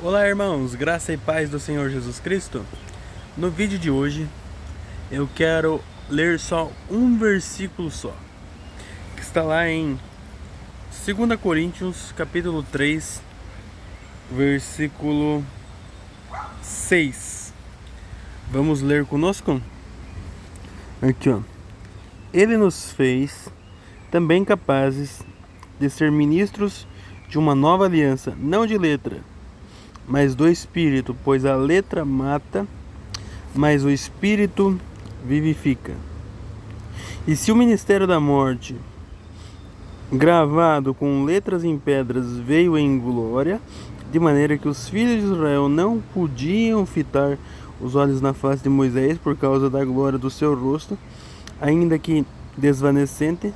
Olá, irmãos, graça e paz do Senhor Jesus Cristo. No vídeo de hoje eu quero ler só um versículo só, que está lá em 2 Coríntios capítulo 3, versículo 6. Vamos ler conosco? Aqui, ó. Ele nos fez também capazes de ser ministros de uma nova aliança, não de letra, mas do Espírito, pois a letra mata, mas o Espírito vivifica. E se o ministério da morte, gravado com letras em pedras, veio em glória, de maneira que os filhos de Israel não podiam fitar os olhos na face de Moisés por causa da glória do seu rosto, ainda que desvanecente,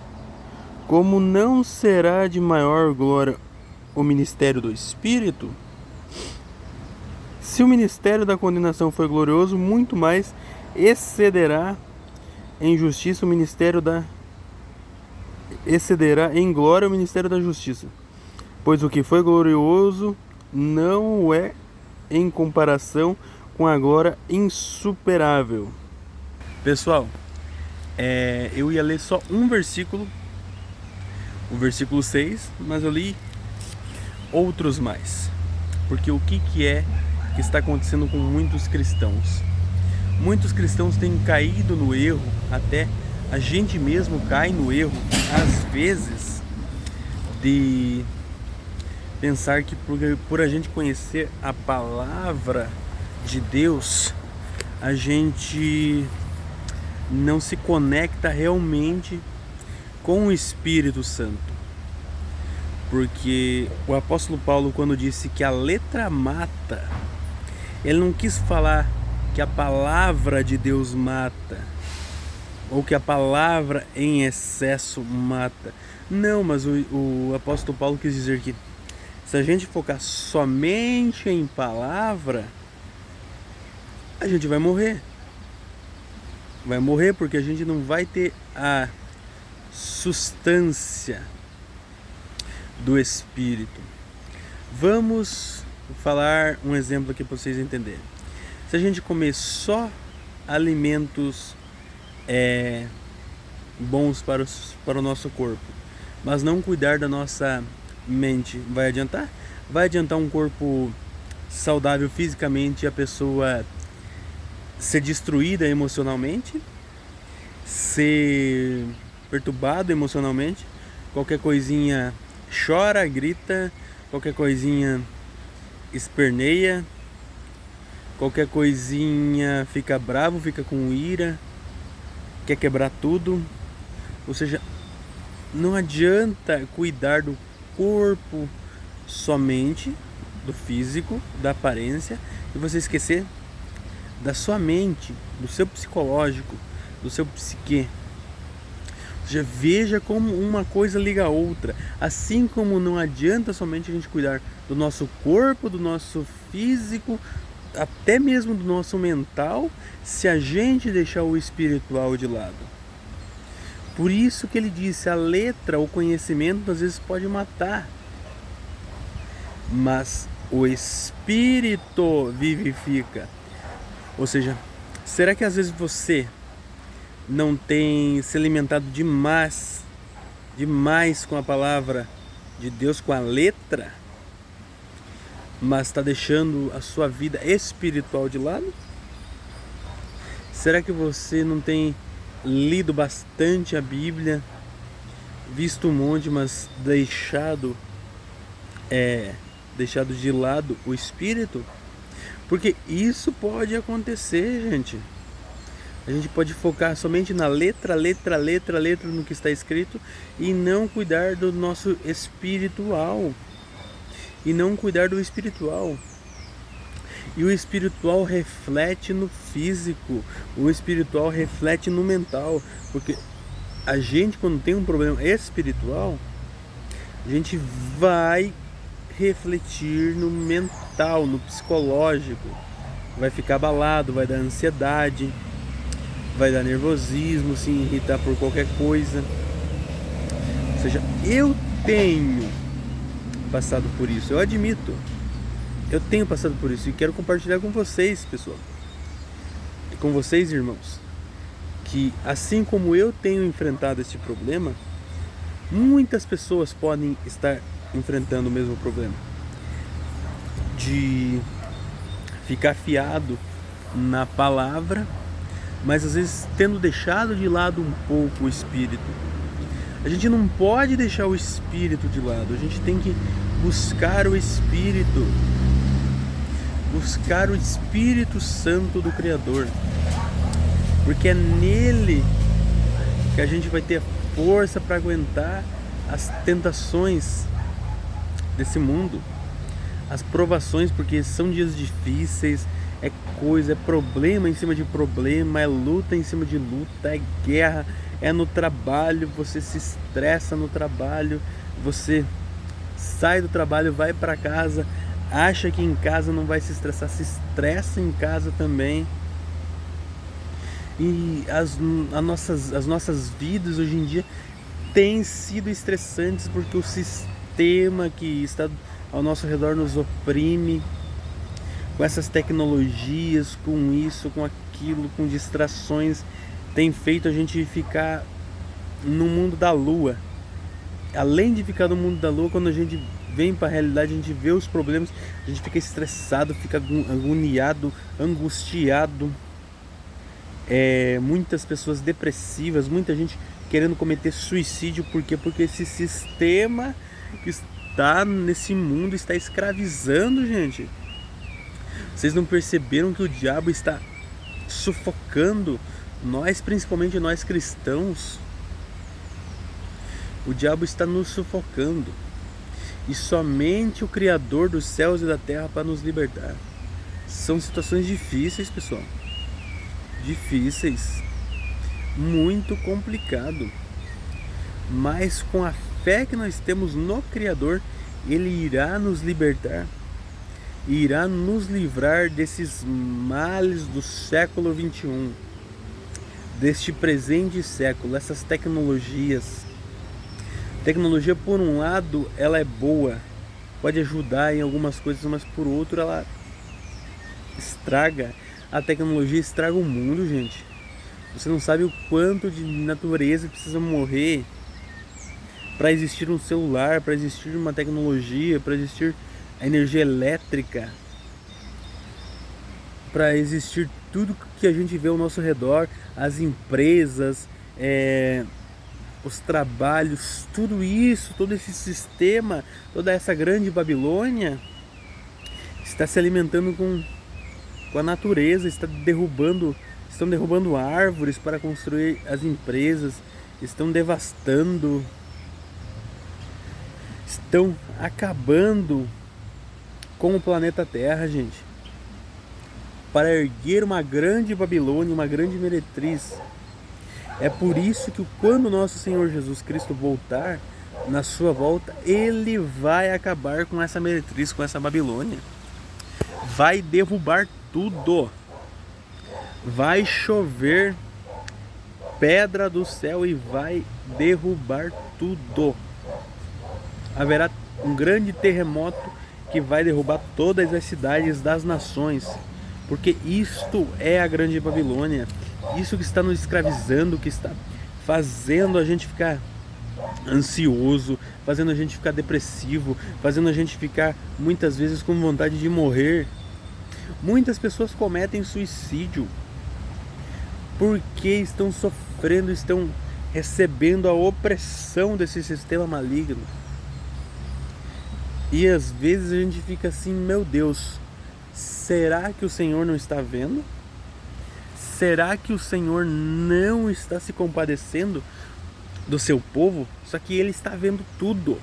como não será de maior glória o ministério do Espírito? Se o ministério da condenação foi glorioso, muito mais excederá em justiça o ministério excederá em glória o ministério da justiça. Pois o que foi glorioso não é em comparação com a glória insuperável. Pessoal, eu ia ler só um versículo, o versículo 6, mas eu li outros mais. Porque o que está acontecendo com muitos cristãos? Muitos cristãos têm caído no erro, até a gente mesmo cai no erro, às vezes, de pensar que por a gente conhecer a palavra de Deus, a gente não se conecta realmente com o Espírito Santo. Porque o apóstolo Paulo, quando disse que a letra mata, ele não quis falar que a palavra de Deus mata, ou que a palavra em excesso mata. Não, mas o apóstolo Paulo quis dizer que se a gente focar somente em palavra, a gente vai morrer. Vai morrer porque a gente não vai ter a substância do Espírito. Vamos falar um exemplo aqui para vocês entenderem. Se a gente comer só alimentos bons para o nosso corpo, mas não cuidar da nossa mente, vai adiantar? Vai adiantar um corpo saudável fisicamente e a pessoa ser destruída emocionalmente, ser perturbado emocionalmente, qualquer coisinha chora, grita, qualquer coisinha esperneia, qualquer coisinha fica bravo, fica com ira, quer quebrar tudo. Ou seja, não adianta cuidar do corpo somente, do físico, da aparência, e você esquecer da sua mente, do seu psicológico, do seu psique. Ou seja, veja como uma coisa liga a outra. Assim como não adianta somente a gente cuidar do nosso corpo, do nosso físico, até mesmo do nosso mental, se a gente deixar o espiritual de lado. Por isso que ele disse, a letra, o conhecimento às vezes pode matar, mas o Espírito vivifica. Ou seja, será que às vezes você não tem se alimentado demais com a palavra de Deus, com a letra, mas está deixando a sua vida espiritual de lado? Será que você não tem lido bastante a Bíblia, visto um monte, mas deixado de lado o Espírito? Porque isso pode acontecer, gente. A gente pode focar somente na letra no que está escrito e não cuidar do nosso espiritual. E não cuidar do espiritual. E o espiritual reflete no físico. O espiritual reflete no mental. Porque a gente, quando tem um problema espiritual, a gente vai refletir no mental, no psicológico. Vai ficar abalado, vai dar ansiedade, vai dar nervosismo, se irritar por qualquer coisa. Ou seja, eu tenho passado por isso, eu admito. Eu tenho passado por isso e quero compartilhar com vocês, pessoal, e com vocês, irmãos, que assim como eu tenho enfrentado esse problema, muitas pessoas podem estar enfrentando o mesmo problema de ficar afiado na palavra, mas às vezes tendo deixado de lado um pouco o Espírito. A gente não pode deixar o Espírito de lado, a gente tem que buscar o Espírito, buscar o Espírito Santo do Criador, porque é nele que a gente vai ter força para aguentar as tentações desse mundo, as provações, porque são dias difíceis, é coisa, é problema em cima de problema, é luta em cima de luta, é guerra, é no trabalho, você se estressa no trabalho, você sai do trabalho, vai para casa, acha que em casa não vai se estressa em casa também. E as nossas vidas hoje em dia têm sido estressantes porque o sistema que está ao nosso redor nos oprime, com essas tecnologias, com isso, com aquilo, com distrações, tem feito a gente ficar no mundo da lua. Além de ficar no mundo da lua, quando a gente vem para a realidade, a gente vê os problemas, a gente fica estressado, fica agoniado, angustiado. Muitas pessoas depressivas, muita gente querendo cometer suicídio. Por quê? Porque esse sistema que está nesse mundo está escravizando, gente. Vocês não perceberam que o diabo está sufocando nós, principalmente nós cristãos? O diabo está nos sufocando. E somente o Criador dos céus e da terra para nos libertar. São situações difíceis, pessoal. Difíceis. Muito complicado. Mas com a fé que nós temos no Criador, Ele irá nos libertar. E irá nos livrar desses males do século 21. Deste presente século, essas tecnologias. Tecnologia, por um lado, ela é boa, pode ajudar em algumas coisas, mas por outro ela estraga. A tecnologia estraga o mundo, gente. Você não sabe o quanto de natureza precisa morrer para existir um celular, para existir uma tecnologia, para existir a energia elétrica, para existir tudo que a gente vê ao nosso redor, as empresas, os trabalhos, tudo isso, todo esse sistema, toda essa grande Babilônia está se alimentando com a natureza, estão derrubando árvores para construir as empresas, estão devastando, estão acabando com o planeta Terra, gente, para erguer uma grande Babilônia, uma grande meretriz. É por isso que quando nosso Senhor Jesus Cristo voltar, na sua volta, Ele vai acabar com essa meretriz, com essa Babilônia. Vai derrubar tudo. Vai chover pedra do céu e vai derrubar tudo. Haverá um grande terremoto que vai derrubar todas as cidades das nações. Porque isto é a grande Babilônia. Isso que está nos escravizando, que está fazendo a gente ficar ansioso, fazendo a gente ficar depressivo, fazendo a gente ficar muitas vezes com vontade de morrer. Muitas pessoas cometem suicídio porque estão sofrendo, estão recebendo a opressão desse sistema maligno. E às vezes a gente fica assim, meu Deus, será que o Senhor não está vendo? Será que o Senhor não está se compadecendo do seu povo? Só que Ele está vendo tudo.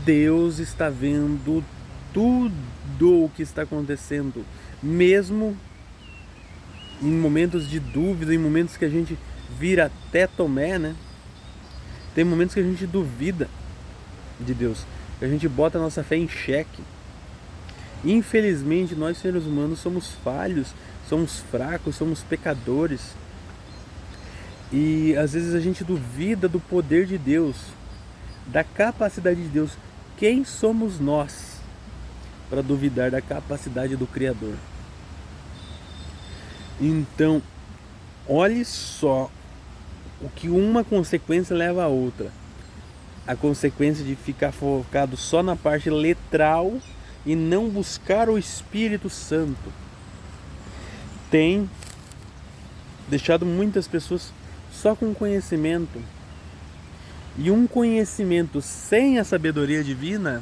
Deus está vendo tudo o que está acontecendo. Mesmo em momentos de dúvida, em momentos que a gente vira até Tomé, né? Tem momentos que a gente duvida de Deus, que a gente bota a nossa fé em xeque. Infelizmente, nós seres humanos somos falhos, somos fracos, somos pecadores. E às vezes a gente duvida do poder de Deus, da capacidade de Deus. Quem somos nós para duvidar da capacidade do Criador. Então, olhe só o que uma consequência leva a outra. A consequência de ficar focado só na parte letral e não buscar o Espírito Santo tem deixado muitas pessoas só com conhecimento. E um conhecimento sem a sabedoria divina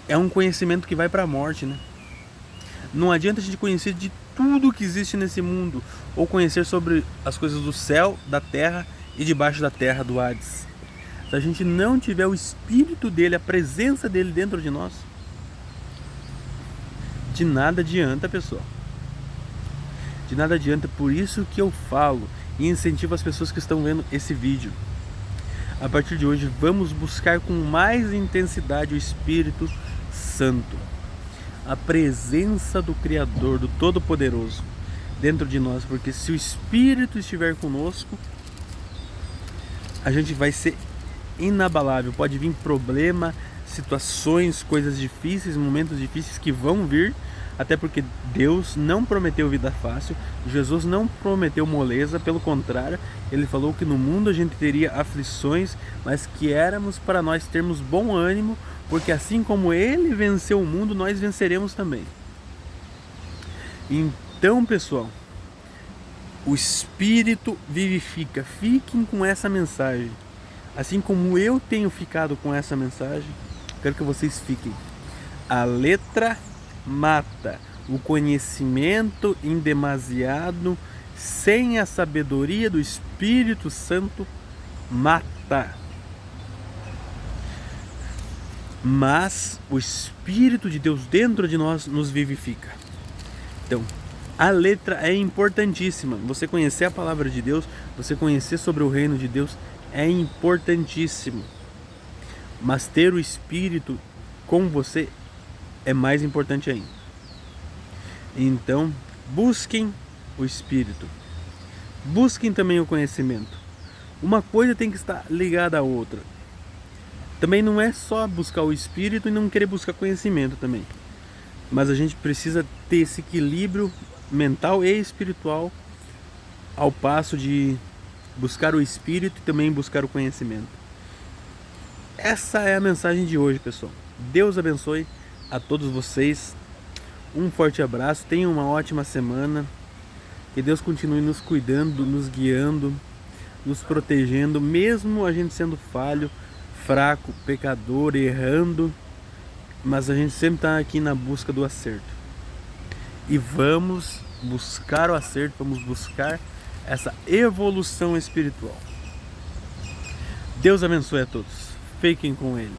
é um conhecimento que vai para a morte, né? Não adianta a gente conhecer de tudo que existe nesse mundo ou conhecer sobre as coisas do céu, da terra e debaixo da terra, do Hades. Se a gente não tiver o Espírito dele, a presença dele dentro de nós, de nada adianta, pessoal. De nada adianta. Por isso que eu falo e incentivo as pessoas que estão vendo esse vídeo. A partir de hoje, vamos buscar com mais intensidade o Espírito Santo. A presença do Criador, do Todo-Poderoso dentro de nós. Porque se o Espírito estiver conosco, a gente vai ser inabalável. Pode vir problema, situações, coisas difíceis, momentos difíceis que vão vir, até porque Deus não prometeu vida fácil, Jesus não prometeu moleza, pelo contrário, ele falou que no mundo a gente teria aflições, mas que éramos para nós termos bom ânimo, porque assim como ele venceu o mundo, nós venceremos também. Então, pessoal, o Espírito vivifica. Fiquem com essa mensagem. Assim como eu tenho ficado com essa mensagem, quero que vocês fiquem. A letra mata. O conhecimento em demasiado, sem a sabedoria do Espírito Santo, mata. Mas o Espírito de Deus dentro de nós nos vivifica. Então, a letra é importantíssima. Você conhecer a palavra de Deus, você conhecer sobre o reino de Deus é importantíssimo. Mas ter o Espírito com você é mais importante ainda. Então, busquem o Espírito. Busquem também o conhecimento. Uma coisa tem que estar ligada à outra. Também não é só buscar o Espírito e não querer buscar conhecimento também. Mas a gente precisa ter esse equilíbrio mental e espiritual ao passo de buscar o Espírito e também buscar o conhecimento. Essa é a mensagem de hoje, pessoal. Deus abençoe a todos vocês. Um forte abraço. Tenham uma ótima semana. Que Deus continue nos cuidando, nos guiando, nos protegendo, mesmo a gente sendo falho, fraco, pecador, errando. Mas a gente sempre está aqui na busca do acerto. E vamos buscar o acerto, vamos buscar essa evolução espiritual. Deus abençoe a todos. Fiquem com Ele.